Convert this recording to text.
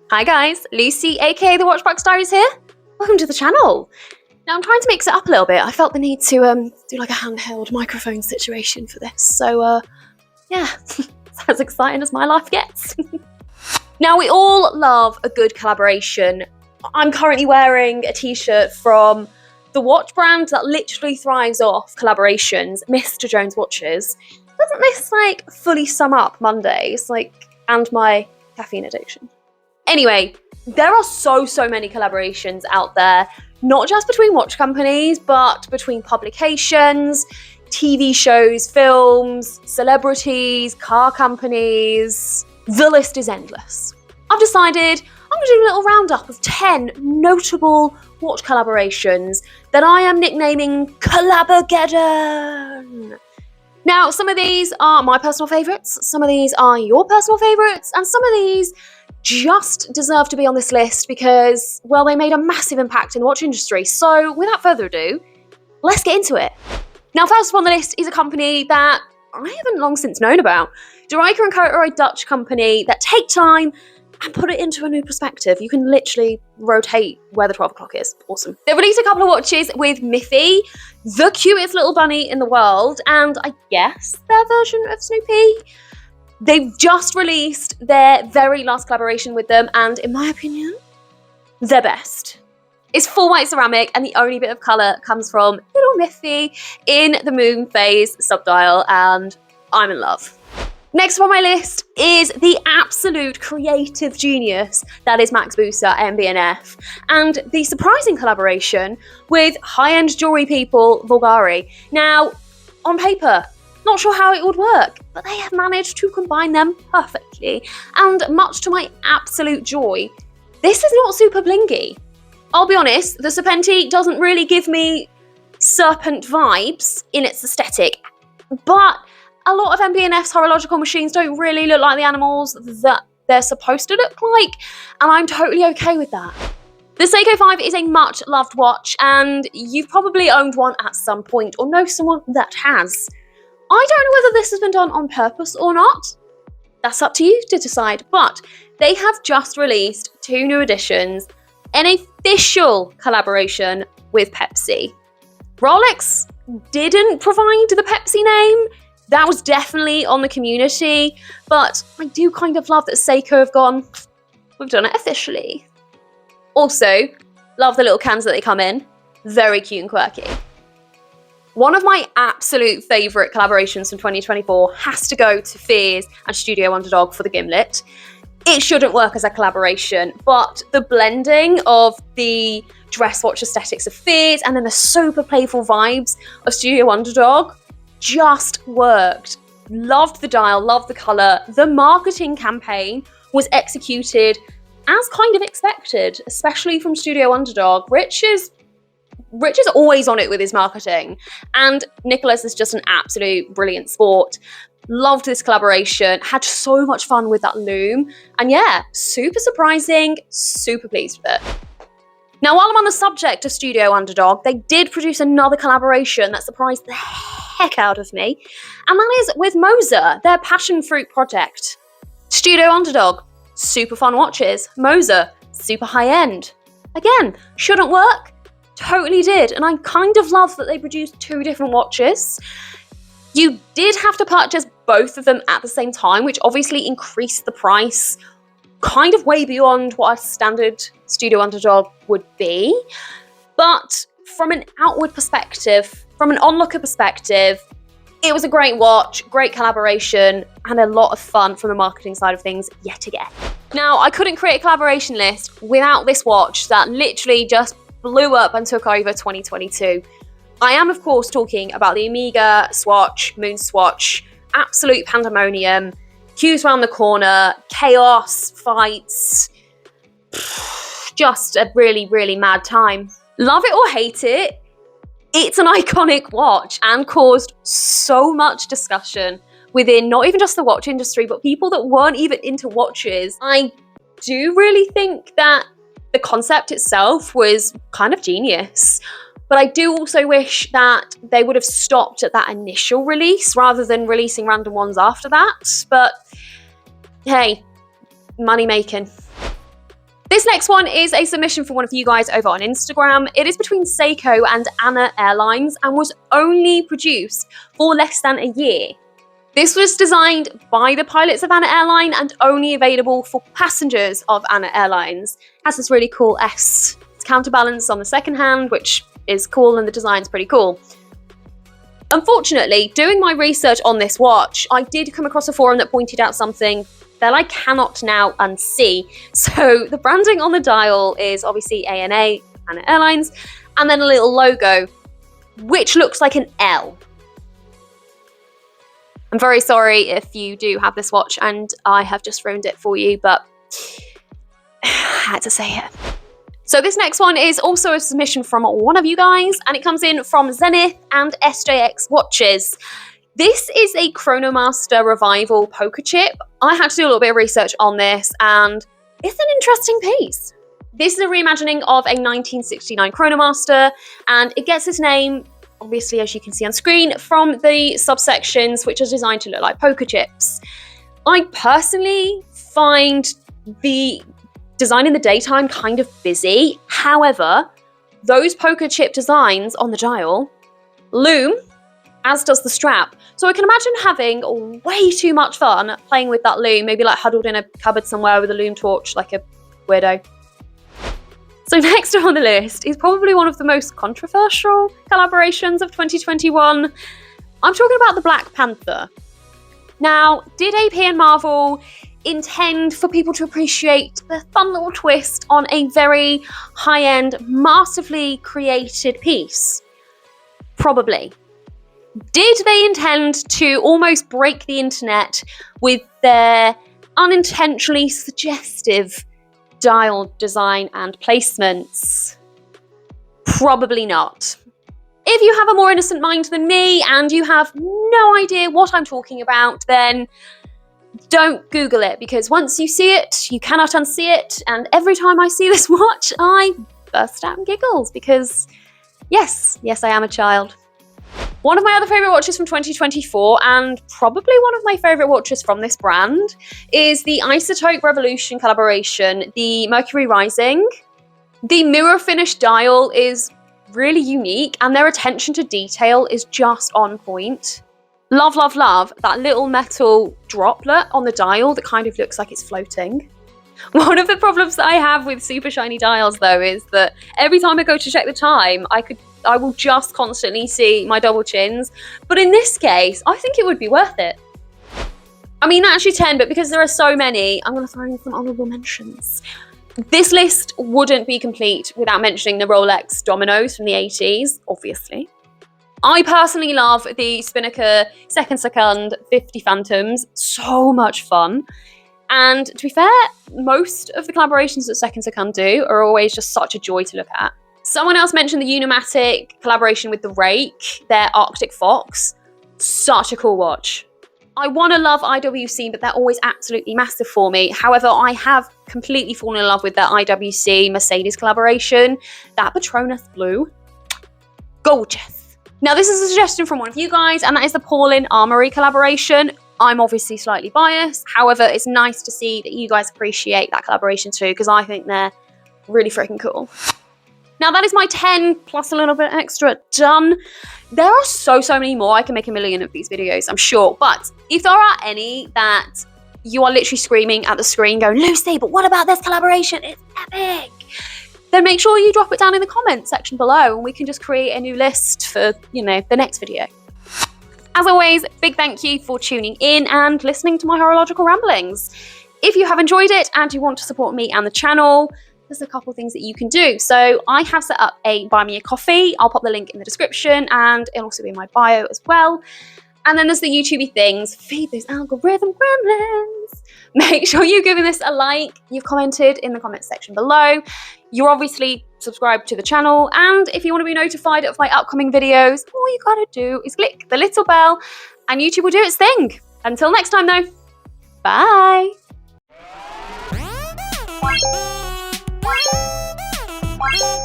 Hi guys, Lucy aka the Watchbox Diaries here. Welcome to the channel. Now I'm trying to mix it up a little bit. I felt the need to do like a handheld microphone situation for this. So yeah, it's as exciting as my life gets. Now we all love a good collaboration. I'm currently wearing a t-shirt from the watch brand that literally thrives off collaborations, Mr. Jones Watches. Doesn't this like fully sum up Mondays, and my caffeine addiction? Anyway, there are so many collaborations out there, not just between watch companies, but between publications, TV shows, films, celebrities, car companies. The list is endless. I've decided I'm going to do a little roundup of 10 notable watch collaborations that I am nicknaming Collabogeddon. Now, some of these are my personal favourites, some of these are your personal favourites, and some of these just deserve to be on this list because, well, they made a massive impact in the watch industry. So without further ado, let's get into it. Now, first on the list is a company that I haven't long since known about. De Rijker & Co are a Dutch company that take time and put it into a new perspective. You can literally rotate where the 12 o'clock is. Awesome. They released a couple of watches with Miffy, the cutest little bunny in the world, and I guess their version of Snoopy. They've just released their very last collaboration with them, and in my opinion, their best. It's full white ceramic, and the only bit of colour comes from little Miffy in the moon phase subdial, and I'm in love. Next on my list is the absolute creative genius that is Max Buser MB&F, and the surprising collaboration with high-end jewellery people Bulgari. Now, on paper, not sure how it would work, but they have managed to combine them perfectly, and much to my absolute joy, this is not super blingy. I'll be honest, the Serpenti doesn't really give me serpent vibes in its aesthetic, but a lot of MB&F's horological machines don't really look like the animals that they're supposed to look like, and I'm totally okay with that. The Seiko 5 is a much loved watch, and you've probably owned one at some point or know someone that has. I don't know whether this has been done on purpose or not. That's up to you to decide, but they have just released 2 new editions, an official collaboration with Pepsi. Rolex didn't provide the Pepsi name. That was definitely on the community, but I do kind of love that Seiko have gone, we've done it officially. Also, love the little cans that they come in. Very cute and quirky. One of my absolute favourite collaborations from 2024 has to go to Fears and Studio Underdog for the gimlet. It shouldn't work as a collaboration, but the blending of the dress watch aesthetics of Fears and then the super playful vibes of Studio Underdog just worked. Loved the dial, loved the colour. The marketing campaign was executed as kind of expected, especially from Studio Underdog. Rich is always on it with his marketing, and Nicholas is just an absolute brilliant sport. Loved this collaboration, had so much fun with that loom, and yeah, super surprising, super pleased with it. Now, while I'm on the subject of Studio Underdog, they did produce another collaboration that surprised the heck out of me, and that is with Moser, their passion fruit project. Studio Underdog, super fun watches. Moser, super high-end. Again, shouldn't work? Totally did, and I kind of love that they produced 2 different watches. You did have to purchase both of them at the same time, which obviously increased the price kind of way beyond what a standard Studio Underdog would be. But from an outward perspective, from an onlooker perspective, it was a great watch, great collaboration, and a lot of fun from the marketing side of things yet again. Now, I couldn't create a collaboration list without this watch that literally just blew up and took over 2022. I am, of course, talking about the Omega Swatch, MoonSwatch, absolute pandemonium, queues around the corner, chaos, fights, just a really, really mad time. Love it or hate it, it's an iconic watch and caused so much discussion within not even just the watch industry, but people that weren't even into watches. I do really think that the concept itself was kind of genius. But I do also wish that they would have stopped at that initial release rather than releasing random ones after that. But hey, money making. This next one is a submission from one of you guys over on Instagram. It is between Seiko and ANA Airlines and was only produced for less than a year. This was designed by the pilots of ANA Airline and only available for passengers of ANA Airlines. It has this really cool S. It's counterbalance on the second hand, which is cool, and the design's pretty cool. Unfortunately, doing my research on this watch, I did come across a forum that pointed out something that I cannot now unsee. So the branding on the dial is obviously ANA Airlines, and then a little logo, which looks like an L. I'm very sorry if you do have this watch and I have just ruined it for you, but I had to say it. So this next one is also a submission from one of you guys, and it comes in from Zenith and SJX Watches. This is a Chronomaster Revival poker chip. I had to do a little bit of research on this, and it's an interesting piece. This is a reimagining of a 1969 Chronomaster, and it gets its name, obviously, as you can see on screen, from the subsections which are designed to look like poker chips. I personally find the design in the daytime kind of busy. However, those poker chip designs on the dial loom, as does the strap. So I can imagine having way too much fun playing with that loom, maybe like huddled in a cupboard somewhere with a loom torch like a weirdo. So next on the list is probably one of the most controversial collaborations of 2021. I'm talking about the Black Panther. Now, did AP and Marvel intend for people to appreciate the fun little twist on a very high-end, massively created piece? Probably. Did they intend to almost break the internet with their unintentionally suggestive dial design and placements? Probably not. If you have a more innocent mind than me and you have no idea what I'm talking about, then don't Google it, because once you see it, you cannot unsee it. And every time I see this watch, I burst out in giggles because, yes, I am a child. One of my other favourite watches from 2024, and probably one of my favourite watches from this brand, is the Isotope Revolution collaboration, the Mercury Rising. The mirror finish dial is really unique, and their attention to detail is just on point. Love, love, love that little metal droplet on the dial that kind of looks like it's floating. One of the problems that I have with super shiny dials, though, is that every time I go to check the time, I will just constantly see my double chins. But in this case, I think it would be worth it. I mean, actually 10, but because there are so many, I'm going to throw in some honourable mentions. This list wouldn't be complete without mentioning the Rolex Dominoes from the 80s, obviously. I personally love the Spinnaker Second 50 Phantoms. So much fun. And to be fair, most of the collaborations that Second do are always just such a joy to look at. Someone else mentioned the Unimatic collaboration with the Rake, their Arctic Fox. Such a cool watch. I want to love IWC, but they're always absolutely massive for me. However, I have completely fallen in love with their IWC Mercedes collaboration. That Patronus Blue. Gorgeous. Now, this is a suggestion from one of you guys, and that is the Paulin Armory collaboration. I'm obviously slightly biased. However, it's nice to see that you guys appreciate that collaboration too, because I think they're really freaking cool. Now, that is my 10 plus a little bit extra done. There are so many more. I can make a million of these videos, I'm sure. But if there are any that you are literally screaming at the screen going, Lucy, but what about this collaboration? It's epic. Then make sure you drop it down in the comments section below and we can just create a new list for, the next video. As always, big thank you for tuning in and listening to my horological ramblings. If you have enjoyed it and you want to support me and the channel, there's a couple things that you can do. So I have set up a Buy Me a Coffee. I'll pop the link in the description and it'll also be in my bio as well. And then there's the YouTubey things. Feed those algorithm gremlins. Make sure you're giving this a like. You've commented in the comments section below. You're obviously subscribed to the channel. And if you want to be notified of my upcoming videos, all you gotta do is click the little bell and YouTube will do its thing. Until next time though, bye. Bye.